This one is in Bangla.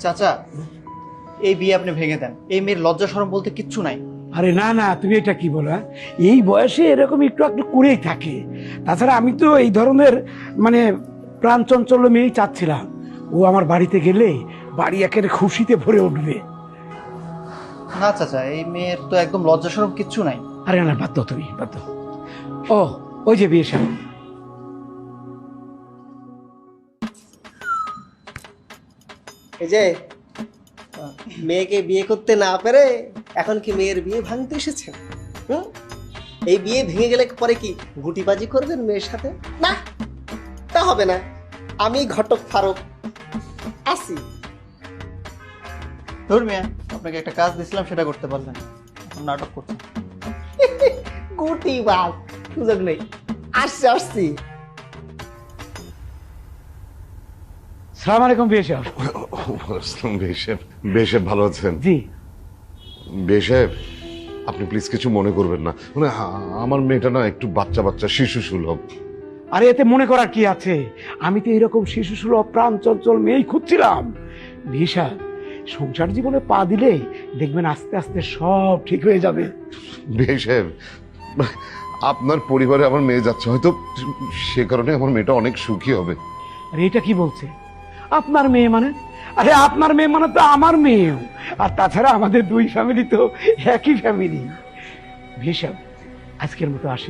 চাচা, এই বিয়ে আপনি ভেঙে দেন। এই মেয়ের লজ্জা শরম বলতে কিচ্ছু নাই। আরে না না, তুমি এটা কি বলো? এই বয়সে এরকম একটু একটু করেই থাকে। তাছাড়া আমি তো এই ধরনের মানে প্রাণ চঞ্চল মেয়েই চাচ্ছিলাম। ও আমার বাড়িতে গেলে বাড়ি একেবারে খুশিতে ভরে উঠবে। না চাচা, এই মেয়ের তো একদম লজ্জা শরম কিচ্ছু নাই। আরে না, বাদ দাও তুমি, বাদ দাও। ও, ওই যে বিয়ে সাহেব। এই যে মেয়েকে বিয়ে করতে না পেরে এখন কি মেয়ের বিয়ে ভাঙতে এসেছেন? হুম, এই বিয়ে ভেঙে গেলে পরে কি গুটিবাজি করবেন মেয়ের সাথে? না, তা হবে না। আমি ঘটক ফারুক আসি। ধর মিয়া, আপনাকে একটা কাজ দিছিলাম, সেটা করতে পারলেন, এখন নাটক করছেন। গুটিবাজ সুযোগ নেই। আসছি আসছি। সালাম আলাইকুম বিয়ে সাহেব। বেশেব ভালো আছেন? জি। বেশেব, আপনি প্লিজ কিছু মনে করবেন না। মানে আমার মেয়েটা না একটু বাচ্চা বাচ্চা, শিশু সুলভ। আরে এতে মনে করার কি আছে? আমি তো এরকম শিশু সুলভ প্রাণ চঞ্চল মেয়েই খুঁজছিলাম। বিয়ে সাহেব, সংসার জীবনে পা দিলে দেখবেন আস্তে আস্তে সব ঠিক হয়ে যাবে। বেশেব, আপনার পরিবারে আমার মেয়ে যাচ্ছে, হয়তো সে কারণে আমার মেয়েটা অনেক সুখী হবে। আরে এটা কি বলছে? আপনার মেয়ে মানে? আরে আপনার মেয়ে মানে তো আমার মেয়েও। আর তাছাড়া আমাদের দুই ফ্যামিলি তো একই ফ্যামিলি। বিয়ে সাহেব, আজকের মতো আসি।